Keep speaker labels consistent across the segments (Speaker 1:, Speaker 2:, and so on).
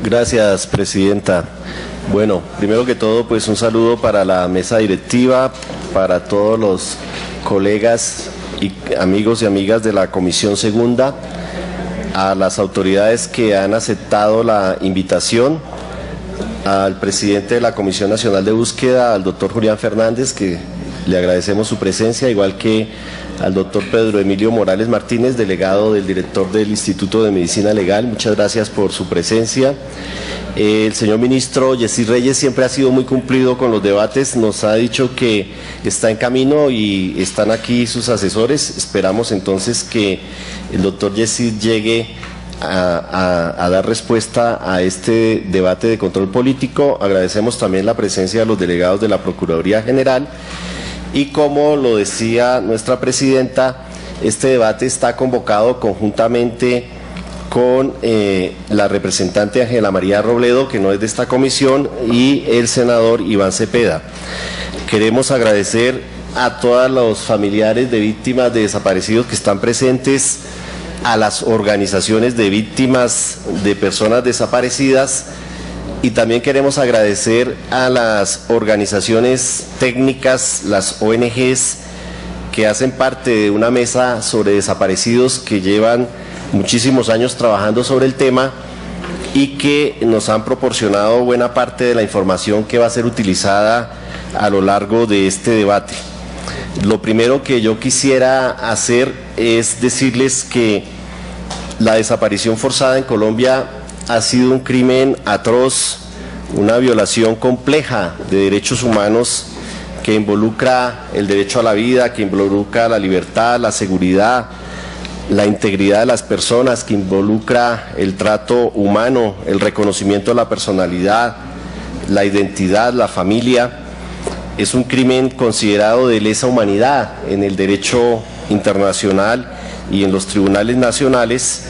Speaker 1: Gracias, presidenta. Bueno, primero que todo, pues un saludo para la mesa directiva, para todos los colegas y amigos y amigas de la Comisión Segunda, a las autoridades que han aceptado la invitación, al presidente de la Comisión Nacional de Búsqueda, al doctor Julián Fernández, que le agradecemos su presencia, igual que al doctor Pedro Emilio Morales Martínez, delegado del director del Instituto de Medicina Legal. Muchas gracias por su presencia. El señor ministro Yesid Reyes siempre ha sido muy cumplido con los debates, nos ha dicho que está en camino y están aquí sus asesores. Esperamos entonces que el doctor Yesid llegue a dar respuesta a este debate de control político. Agradecemos también la presencia de los delegados de la Procuraduría General y, como lo decía nuestra presidenta, este debate está convocado conjuntamente con la representante Ángela María Robledo, que no es de esta comisión, y el senador Iván Cepeda. Queremos agradecer a todos los familiares de víctimas de desaparecidos que están presentes, a las organizaciones de víctimas de personas desaparecidas, y también queremos agradecer a las organizaciones técnicas, las ONGs, que hacen parte de una mesa sobre desaparecidos que llevan muchísimos años trabajando sobre el tema y que nos han proporcionado buena parte de la información que va a ser utilizada a lo largo de este debate. Lo primero que yo quisiera hacer es decirles que la desaparición forzada en Colombia ha sido un crimen atroz, una violación compleja de derechos humanos que involucra el derecho a la vida, que involucra la libertad, la seguridad, la integridad de las personas, que involucra el trato humano, el reconocimiento de la personalidad, la identidad, la familia. Es un crimen considerado de lesa humanidad en el derecho internacional y en los tribunales nacionales,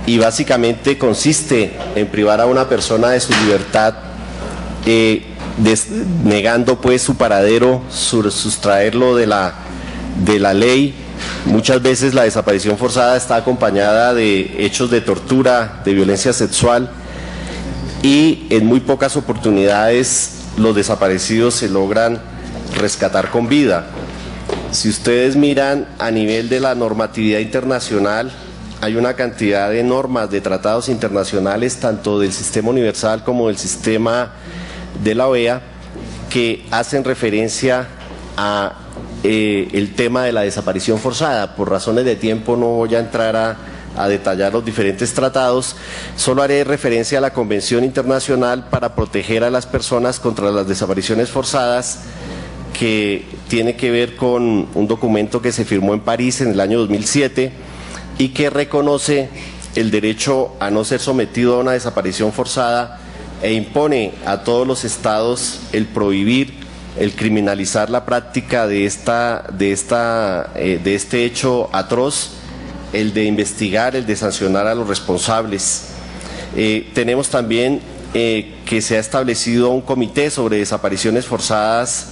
Speaker 1: y básicamente consiste en privar a una persona de su libertad, negando pues su paradero, sustraerlo de la ley. Muchas veces la desaparición forzada está acompañada de hechos de tortura, de violencia sexual, y en muy pocas oportunidades los desaparecidos se logran rescatar con vida. Si ustedes miran a nivel de la normatividad internacional, hay una cantidad de normas, de tratados internacionales, tanto del sistema universal como del sistema de la OEA, que hacen referencia a el tema de la desaparición forzada. Por razones de tiempo no voy a entrar a detallar los diferentes tratados, solo haré referencia a la Convención Internacional para proteger a las personas contra las desapariciones forzadas, que tiene que ver con un documento que se firmó en París en el año 2007 y que reconoce el derecho a no ser sometido a una desaparición forzada e impone a todos los estados el prohibir, el criminalizar la práctica de este hecho atroz, el de investigar, el de sancionar a los responsables. Tenemos también que se ha establecido un comité sobre desapariciones forzadas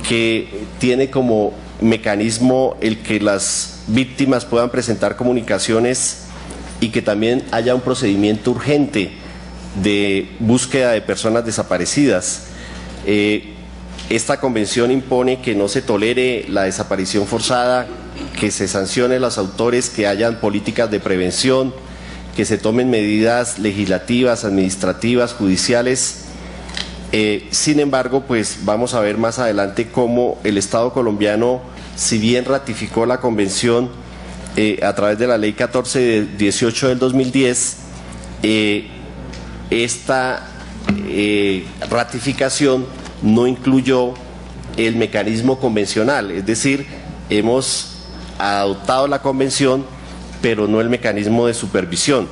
Speaker 1: que tiene como mecanismo el que las víctimas puedan presentar comunicaciones y que también haya un procedimiento urgente de búsqueda de personas desaparecidas. Esta convención impone que no se tolere la desaparición forzada, que se sancione a los autores, que hayan políticas de prevención, que se tomen medidas legislativas, administrativas, judiciales. Sin embargo, pues vamos a ver más adelante cómo el Estado colombiano, si bien ratificó la convención a través de la ley 1418 del 2010, esta ratificación no incluyó el mecanismo convencional, es decir, hemos adoptado la convención, pero no el mecanismo de supervisión.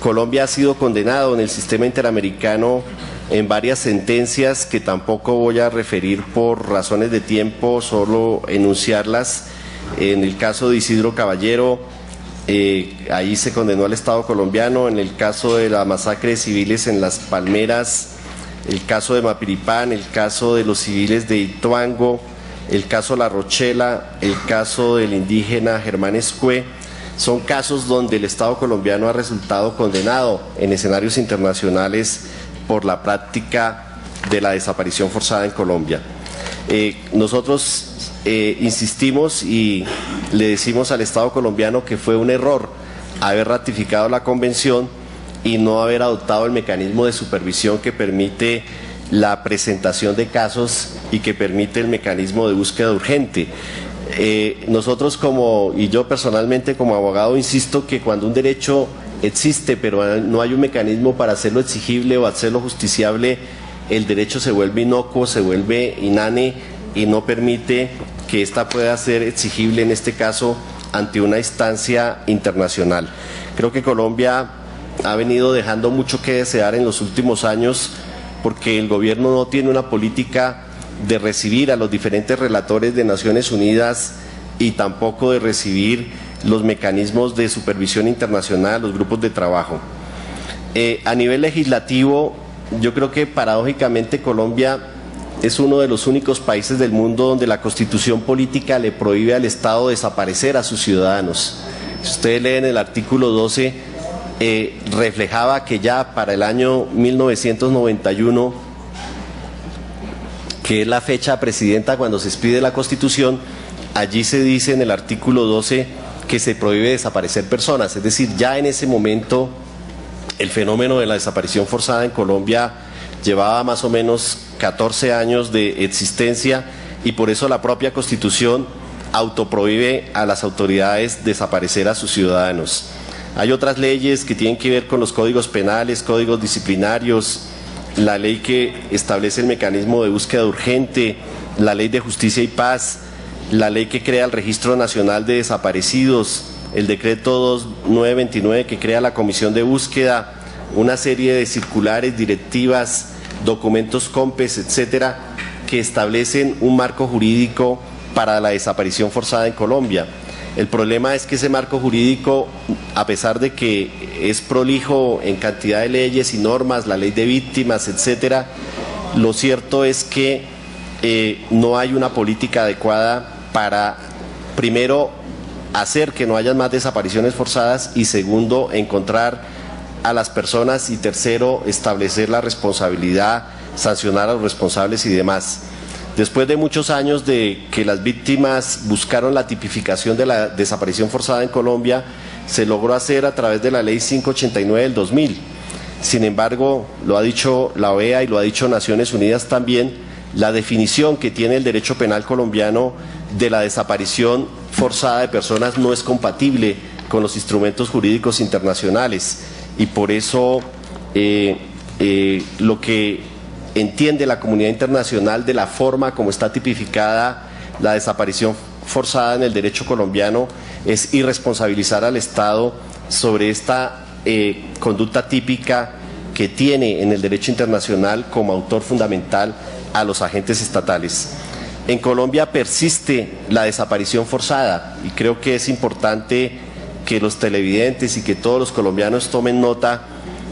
Speaker 1: Colombia ha sido condenado en el sistema interamericano en varias sentencias que tampoco voy a referir por razones de tiempo, solo enunciarlas. En el caso de Isidro Caballero, ahí se condenó al Estado colombiano. En el caso de la masacre de civiles en Las Palmeras, el caso de Mapiripán, el caso de los civiles de Ituango, el caso La Rochela, el caso del indígena Germán Escué, son casos donde el Estado colombiano ha resultado condenado en escenarios internacionales por la práctica de la desaparición forzada en Colombia. Nosotros insistimos y le decimos al Estado colombiano que fue un error haber ratificado la convención y no haber adoptado el mecanismo de supervisión que permite la presentación de casos y que permite el mecanismo de búsqueda urgente. Nosotros y yo personalmente como abogado insisto que cuando un derecho existe pero no hay un mecanismo para hacerlo exigible o hacerlo justiciable, el derecho se vuelve inocuo, se vuelve inane y no permite que ésta pueda ser exigible en este caso ante una instancia internacional. Creo que Colombia ha venido dejando mucho que desear en los últimos años porque el gobierno no tiene una política de recibir a los diferentes relatores de Naciones Unidas y tampoco de recibir los mecanismos de supervisión internacional, los grupos de trabajo. A nivel legislativo, yo creo que paradójicamente Colombia es uno de los únicos países del mundo donde la Constitución política le prohíbe al Estado desaparecer a sus ciudadanos. Si ustedes leen el artículo 12, reflejaba que ya para el año 1991, que es la fecha presidenta cuando se expide la Constitución, allí se dice en el artículo 12 que se prohíbe desaparecer personas, es decir, ya en ese momento el fenómeno de la desaparición forzada en Colombia llevaba más o menos 14 años de existencia y por eso la propia Constitución autoprohíbe a las autoridades desaparecer a sus ciudadanos. Hay otras leyes que tienen que ver con los códigos penales, códigos disciplinarios, la ley que establece el mecanismo de búsqueda urgente, la ley de justicia y paz, la ley que crea el Registro Nacional de Desaparecidos, el decreto 2929 que crea la Comisión de Búsqueda, una serie de circulares, directivas, documentos COMPES, etcétera, que establecen un marco jurídico para la desaparición forzada en Colombia. El problema es que ese marco jurídico, a pesar de que es prolijo en cantidad de leyes y normas, la ley de víctimas, etcétera, lo cierto es que no hay una política adecuada para, primero, hacer que no haya más desapariciones forzadas y segundo, encontrar a las personas y tercero, establecer la responsabilidad, sancionar a los responsables y demás. Después de muchos años de que las víctimas buscaron la tipificación de la desaparición forzada en Colombia, se logró hacer a través de la Ley 589 del 2000. Sin embargo, lo ha dicho la OEA y lo ha dicho Naciones Unidas también, la definición que tiene el derecho penal colombiano de la desaparición forzada de personas no es compatible con los instrumentos jurídicos internacionales y por eso lo que entiende la comunidad internacional de la forma como está tipificada la desaparición forzada en el derecho colombiano es irresponsabilizar al Estado sobre esta conducta típica que tiene en el derecho internacional como autor fundamental a los agentes estatales. En Colombia persiste la desaparición forzada y creo que es importante que los televidentes y que todos los colombianos tomen nota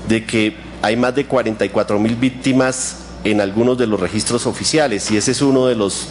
Speaker 1: de que hay más de 44.000 víctimas en algunos de los registros oficiales y ese es uno de los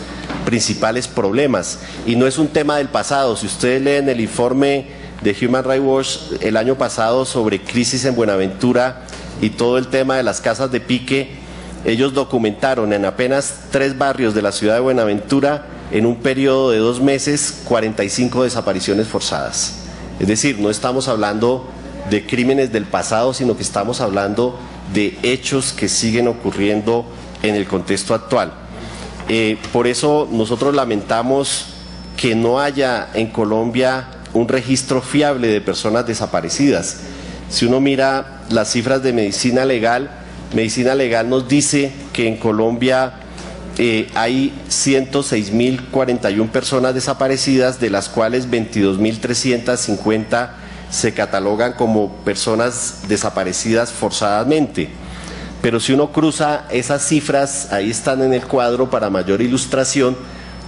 Speaker 1: principales problemas y no es un tema del pasado. Si ustedes leen el informe de Human Rights Watch el año pasado sobre crisis en Buenaventura y todo el tema de las casas de pique, ellos documentaron en apenas 3 barrios de la ciudad de Buenaventura en un periodo de 2 meses 45 desapariciones forzadas. Es decir, no estamos hablando de crímenes del pasado, sino que estamos hablando de hechos que siguen ocurriendo en el contexto actual. Por eso nosotros lamentamos que no haya en Colombia un registro fiable de personas desaparecidas. Si uno mira las cifras de Medicina Legal nos dice que en Colombia hay 106.041 personas desaparecidas, de las cuales 22.350 se catalogan como personas desaparecidas forzadamente. Pero si uno cruza esas cifras, ahí están en el cuadro para mayor ilustración,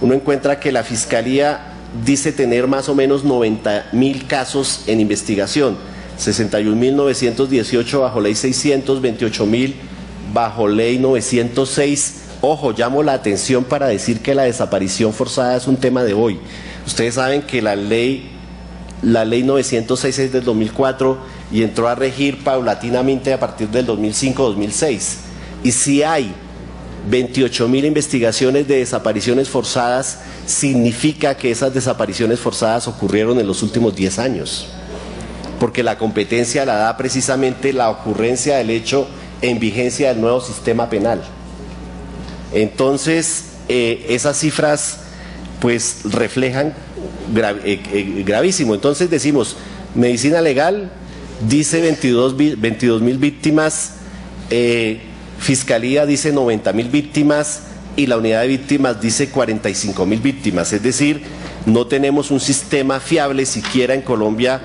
Speaker 1: uno encuentra que la Fiscalía dice tener más o menos 90.000 casos en investigación, 61.918 bajo ley 600, 28.000 bajo ley 906. Ojo, llamo la atención para decir que la desaparición forzada es un tema de hoy. Ustedes saben que la ley la ley 906 del 2004 y entró a regir paulatinamente a partir del 2005-2006. Y si hay 28.000 investigaciones de desapariciones forzadas, significa que esas desapariciones forzadas ocurrieron en los últimos 10 años, porque la competencia la da precisamente la ocurrencia del hecho en vigencia del nuevo sistema penal. Entonces, esas cifras pues reflejan gravísimo. Entonces decimos, medicina legal dice 22.000 víctimas, Fiscalía dice 90.000 víctimas y la unidad de víctimas dice 45.000 víctimas. Es decir, no tenemos un sistema fiable siquiera en Colombia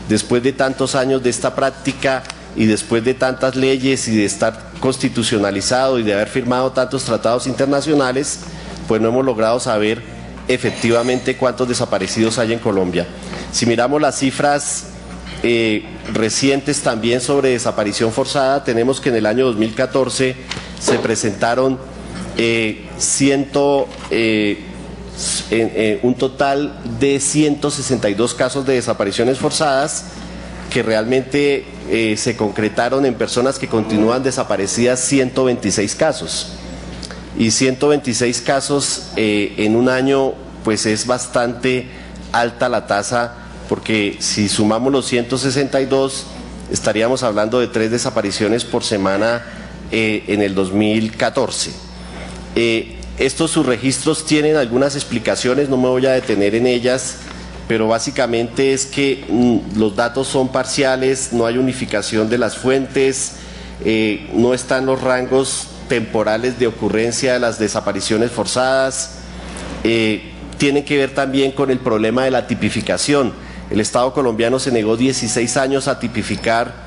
Speaker 1: después de tantos años de esta práctica y después de tantas leyes y de estar constitucionalizado y de haber firmado tantos tratados internacionales, pues no hemos logrado saber efectivamente cuántos desaparecidos hay en Colombia. Si miramos las cifras recientes también sobre desaparición forzada, tenemos que en el año 2014 se presentaron un total de 162 casos de desapariciones forzadas que realmente se concretaron en personas que continúan desaparecidas, 126 casos. Y 126 casos en un año, pues es bastante alta la tasa, porque si sumamos los 162, estaríamos hablando de 3 desapariciones por semana en el 2014. Estos subregistros tienen algunas explicaciones, no me voy a detener en ellas, pero básicamente es que los datos son parciales, no hay unificación de las fuentes, no están los rangos temporales de ocurrencia de las desapariciones forzadas, tienen que ver también con el problema de la tipificación. El Estado colombiano se negó 16 años a tipificar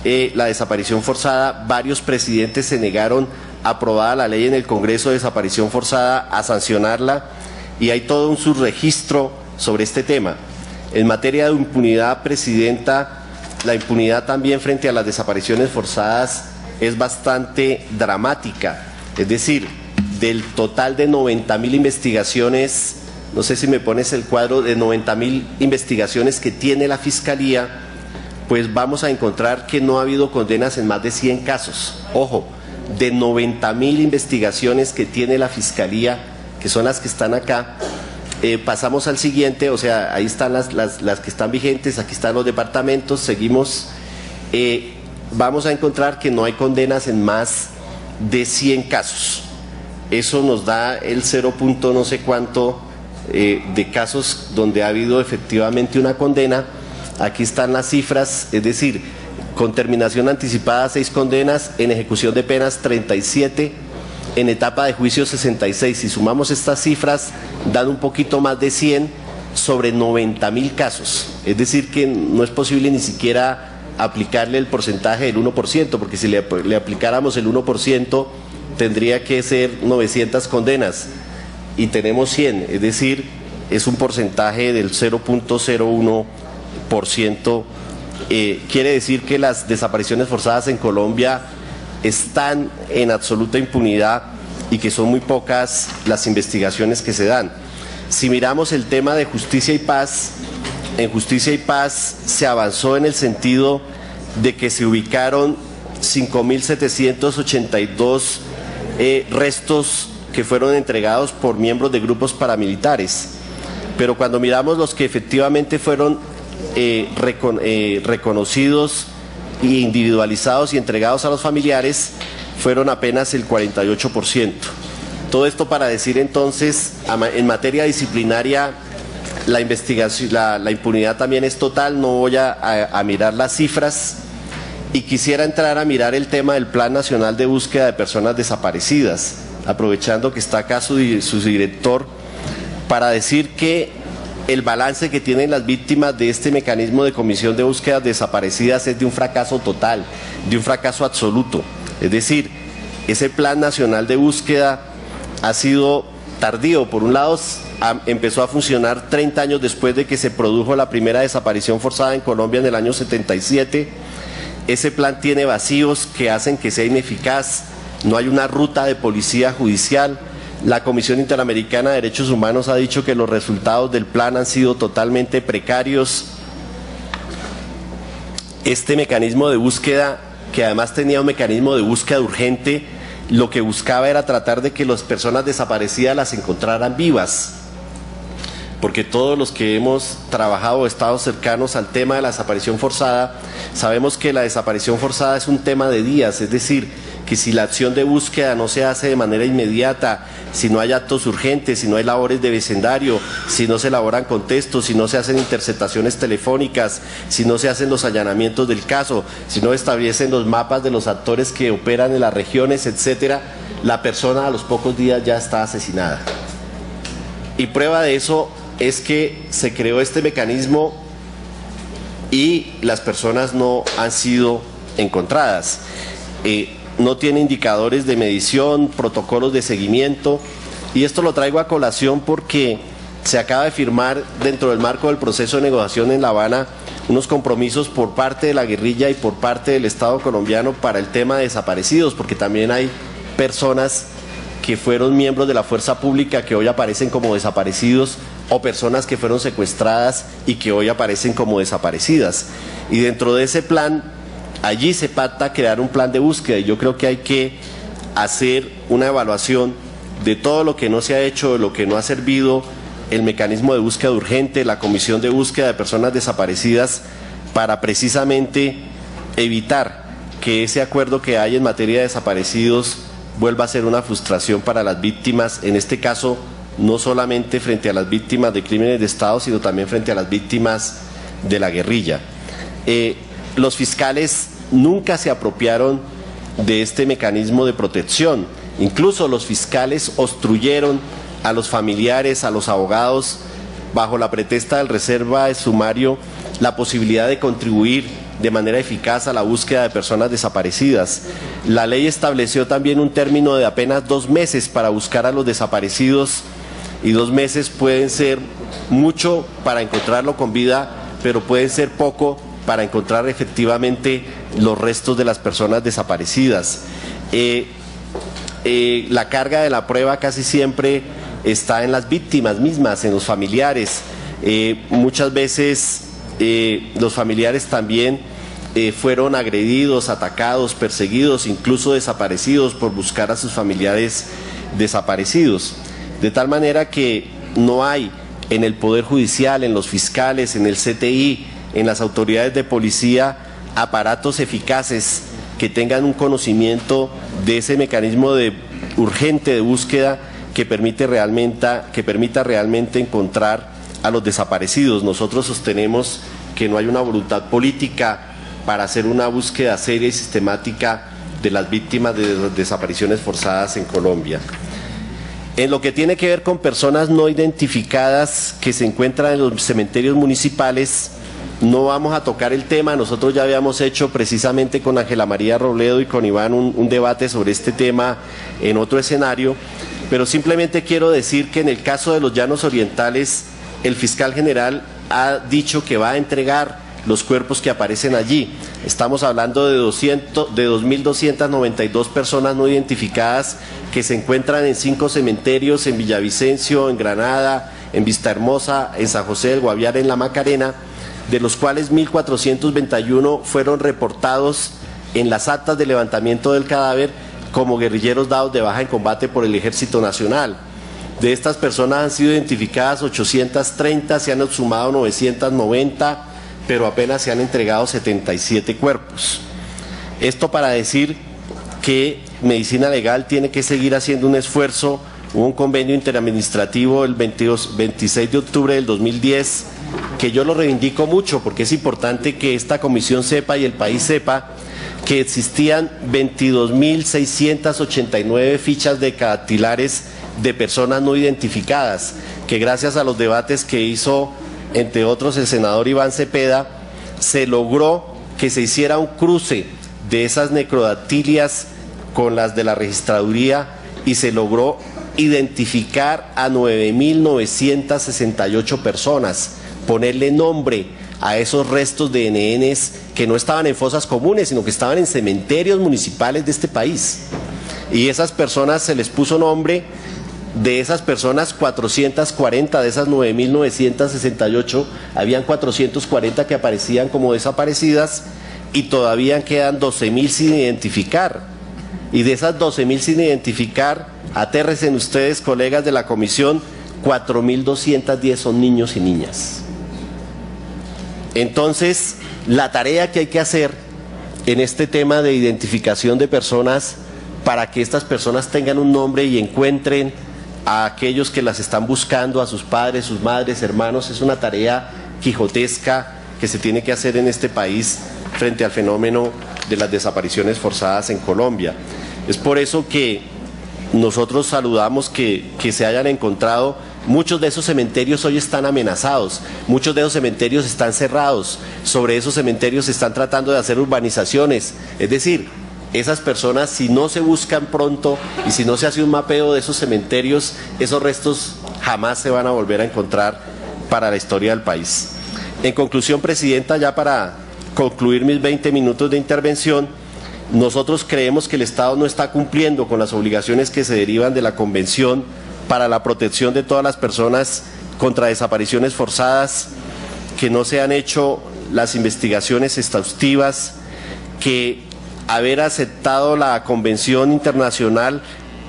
Speaker 1: la desaparición forzada, varios presidentes se negaron, aprobada la ley en el Congreso de desaparición forzada, a sancionarla, y hay todo un subregistro sobre este tema. En materia de impunidad, Presidenta, la impunidad también frente a las desapariciones forzadas es bastante dramática. Es decir, del total de 90.000 investigaciones, no sé si me pones el cuadro, de 90.000 investigaciones que tiene la Fiscalía, pues vamos a encontrar que no ha habido condenas en más de 100 casos. Ojo, de 90.000 investigaciones que tiene la Fiscalía, que son las que están acá, pasamos al siguiente, o sea, ahí están las que están vigentes, aquí están los departamentos, seguimos, vamos a encontrar que no hay condenas en más de 100 casos. Eso nos da el 0. no sé cuánto de casos donde ha habido efectivamente una condena. Aquí están las cifras, es decir, con terminación anticipada 6 condenas, en ejecución de penas 37, en etapa de juicio 66. Si sumamos estas cifras, dan un poquito más de 100 sobre 90.000 casos. Es decir, que no es posible ni siquiera aplicarle el porcentaje del 1%, porque si le aplicáramos el 1%, tendría que ser 900 condenas y tenemos 100, es decir, es un porcentaje del 0.01%. Quiere decir que las desapariciones forzadas en Colombia están en absoluta impunidad y que son muy pocas las investigaciones que se dan. Si miramos el tema de justicia y paz, en justicia y paz se avanzó en el sentido de que se ubicaron 5.782 restos que fueron entregados por miembros de grupos paramilitares, pero cuando miramos los que efectivamente fueron reconocidos e individualizados y entregados a los familiares, fueron apenas el 48%. Todo esto para decir entonces, en materia disciplinaria, la investigación, la impunidad también es total. No voy a mirar las cifras y quisiera entrar a mirar el tema del Plan Nacional de Búsqueda de Personas Desaparecidas, aprovechando que está acá su director, para decir que el balance que tienen las víctimas de este mecanismo de comisión de búsquedas desaparecidas es de un fracaso total, de un fracaso absoluto. Es decir, ese Plan Nacional de Búsqueda ha sido tardío. Por un lado, empezó a funcionar 30 años después de que se produjo la primera desaparición forzada en Colombia en el año 77. Ese plan tiene vacíos que hacen que sea ineficaz, no hay una ruta de policía judicial. La Comisión Interamericana de Derechos Humanos ha dicho que los resultados del plan han sido totalmente precarios. este mecanismo de búsqueda, que además tenía un mecanismo de búsqueda urgente, lo que buscaba era tratar de que las personas desaparecidas las encontraran vivas, porque todos los que hemos trabajado o estado cercanos al tema de la desaparición forzada, sabemos que la desaparición forzada es un tema de días, es decir, que si la acción de búsqueda no se hace de manera inmediata, si no hay actos urgentes, si no hay labores de vecindario, si no se elaboran contextos, si no se hacen interceptaciones telefónicas, si no se hacen los allanamientos del caso, si no establecen los mapas de los actores que operan en las regiones, etcétera, la persona a los pocos días ya está asesinada. Y prueba de eso es que se creó este mecanismo y las personas no han sido encontradas. No tiene indicadores de medición, protocolos de seguimiento, y esto lo traigo a colación porque se acaba de firmar dentro del marco del proceso de negociación en La Habana unos compromisos por parte de la guerrilla y por parte del Estado colombiano para el tema de desaparecidos, porque también hay personas que fueron miembros de la fuerza pública que hoy aparecen como desaparecidos, o personas que fueron secuestradas y que hoy aparecen como desaparecidas. Y dentro de ese plan, allí se pacta crear un plan de búsqueda, y yo creo que hay que hacer una evaluación de todo lo que no se ha hecho, de lo que no ha servido el mecanismo de búsqueda urgente, la comisión de búsqueda de personas desaparecidas, para precisamente evitar que ese acuerdo que hay en materia de desaparecidos vuelva a ser una frustración para las víctimas, en este caso no solamente frente a las víctimas de crímenes de Estado, sino también frente a las víctimas de la guerrilla. Los fiscales nunca se apropiaron de este mecanismo de protección, incluso los fiscales obstruyeron a los familiares, a los abogados, bajo la pretexta del reserva de sumario, la posibilidad de contribuir de manera eficaz a la búsqueda de personas desaparecidas. La ley estableció también un término de apenas 2 meses para buscar a los desaparecidos, y 2 meses pueden ser mucho para encontrarlo con vida, pero pueden ser poco para encontrar efectivamente los restos de las personas desaparecidas. La carga de la prueba casi siempre está en las víctimas mismas, en los familiares. Muchas veces los familiares también fueron agredidos, atacados, perseguidos, incluso desaparecidos por buscar a sus familiares desaparecidos. De tal manera que no hay en el Poder Judicial, en los fiscales, en el CTI, en las autoridades de policía, aparatos eficaces que tengan un conocimiento de ese mecanismo urgente de búsqueda que permita realmente encontrar a los desaparecidos. Nosotros sostenemos que no hay una voluntad política para hacer una búsqueda seria y sistemática de las víctimas de desapariciones forzadas en Colombia. En lo que tiene que ver con personas no identificadas que se encuentran en los cementerios municipales, no vamos a tocar el tema. Nosotros ya habíamos hecho precisamente con Ángela María Robledo y con Iván un debate sobre este tema en otro escenario, pero simplemente quiero decir que en el caso de los Llanos Orientales, el fiscal general ha dicho que va a entregar los cuerpos que aparecen allí. Estamos hablando de 2.292 personas no identificadas que se encuentran en 5 cementerios, en Villavicencio, en Granada, en Vistahermosa, en San José del Guaviare, en La Macarena, de los cuales 1.421 fueron reportados en las actas de levantamiento del cadáver como guerrilleros dados de baja en combate por el Ejército Nacional. De estas personas han sido identificadas 830, se han exhumado 990, pero apenas se han entregado 77 cuerpos. Esto para decir que Medicina Legal tiene que seguir haciendo un esfuerzo. Hubo un convenio interadministrativo el 26 de octubre del 2010, que yo lo reivindico mucho porque es importante que esta comisión sepa y el país sepa que existían 22.689 fichas dactilares de personas no identificadas, que gracias a los debates que hizo, entre otros, el senador Iván Cepeda, se logró que se hiciera un cruce de esas necrodactilias con las de la registraduría y se logró identificar a 9.968 personas, ponerle nombre a esos restos de NNs que no estaban en fosas comunes, sino que estaban en cementerios municipales de este país. Y esas personas se les puso nombre. De esas personas, 440, de esas 9.968, habían 440 que aparecían como desaparecidas, y todavía quedan 12.000 sin identificar. Y de esas 12.000 sin identificar, atérrense ustedes, colegas de la comisión, 4.210 son niños y niñas. Entonces, la tarea que hay que hacer en este tema de identificación de personas, para que estas personas tengan un nombre y encuentren a aquellos que las están buscando, a sus padres, sus madres, hermanos, es una tarea quijotesca que se tiene que hacer en este país frente al fenómeno de las desapariciones forzadas en Colombia. Es por eso que nosotros saludamos que se hayan encontrado. Muchos de esos cementerios hoy están amenazados, muchos de esos cementerios están cerrados, sobre esos cementerios se están tratando de hacer urbanizaciones, es decir, esas personas, si no se buscan pronto y si no se hace un mapeo de esos cementerios, esos restos jamás se van a volver a encontrar para la historia del país. En conclusión, Presidenta, ya para concluir mis 20 minutos de intervención, nosotros creemos que el Estado no está cumpliendo con las obligaciones que se derivan de la Convención para la protección de todas las personas contra desapariciones forzadas, que no se han hecho las investigaciones exhaustivas, que haber aceptado la Convención Internacional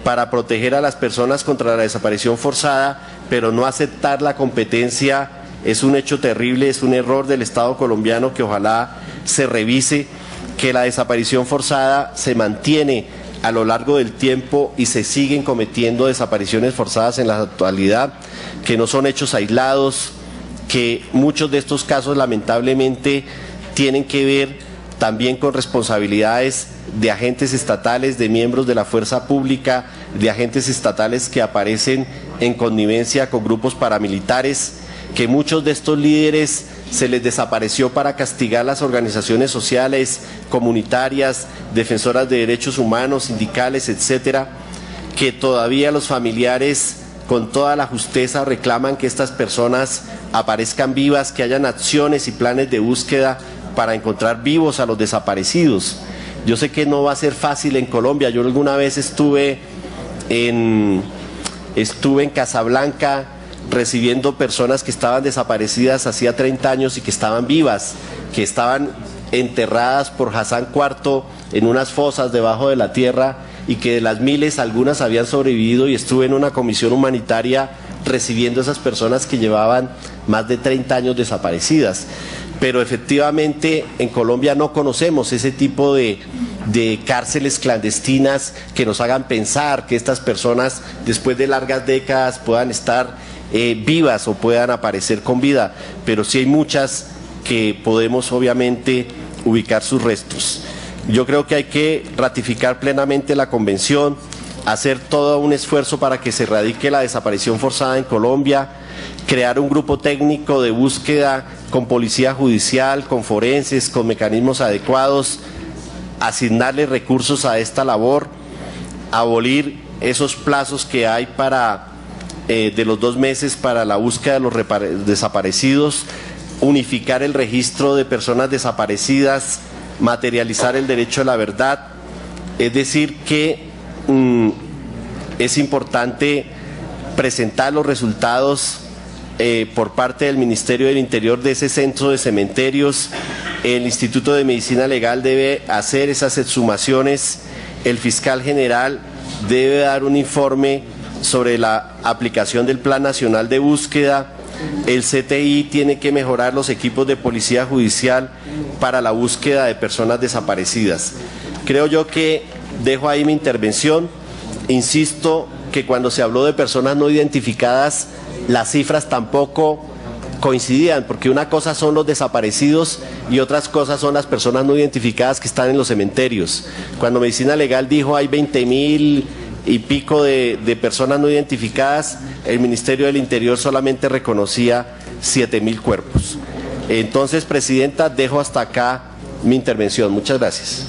Speaker 1: para proteger a las personas contra la desaparición forzada, pero no aceptar la competencia, es un hecho terrible, es un error del Estado colombiano que ojalá se revise, que la desaparición forzada se mantiene a lo largo del tiempo y se siguen cometiendo desapariciones forzadas en la actualidad, que no son hechos aislados, que muchos de estos casos lamentablemente tienen que ver también con responsabilidades de agentes estatales, de miembros de la fuerza pública, de agentes estatales que aparecen en connivencia con grupos paramilitares, que muchos de estos líderes se les desapareció para castigar las organizaciones sociales, comunitarias, defensoras de derechos humanos, sindicales, etcétera, que todavía los familiares con toda la justeza reclaman que estas personas aparezcan vivas, que hayan acciones y planes de búsqueda para encontrar vivos a los desaparecidos. Yo sé que no va a ser fácil en Colombia. Yo alguna vez estuve en Casablanca recibiendo personas que estaban desaparecidas hacía 30 años y que estaban vivas, que estaban enterradas por Hassan IV en unas fosas debajo de la tierra, y que de las miles algunas habían sobrevivido, y estuve en una comisión humanitaria recibiendo a esas personas que llevaban más de 30 años desaparecidas. Pero efectivamente en Colombia no conocemos ese tipo de cárceles clandestinas que nos hagan pensar que estas personas después de largas décadas puedan estar vivas o puedan aparecer con vida, pero sí hay muchas que podemos obviamente ubicar sus restos. Yo creo que hay que ratificar plenamente la Convención, hacer todo un esfuerzo para que se erradique la desaparición forzada en Colombia, crear un grupo técnico de búsqueda con policía judicial, con forenses, con mecanismos adecuados, asignarle recursos a esta labor, abolir esos plazos que hay para de los 2 meses para la búsqueda de los desaparecidos, unificar el registro de personas desaparecidas, materializar el derecho a la verdad. Es decir que es importante presentar los resultados por parte del Ministerio del Interior de ese centro de cementerios. El Instituto de Medicina Legal debe hacer esas exhumaciones, el fiscal general debe dar un informe sobre la aplicación del Plan Nacional de Búsqueda, el CTI tiene que mejorar los equipos de policía judicial para la búsqueda de personas desaparecidas. Creo yo que dejo ahí mi intervención. Insisto que cuando se habló de personas no identificadas, las cifras tampoco coincidían, porque una cosa son los desaparecidos y otras cosas son las personas no identificadas que están en los cementerios. Cuando Medicina Legal dijo hay 20.000 y pico de personas no identificadas, el Ministerio del Interior solamente reconocía 7.000 cuerpos. Entonces, Presidenta, dejo hasta acá mi intervención. Muchas gracias.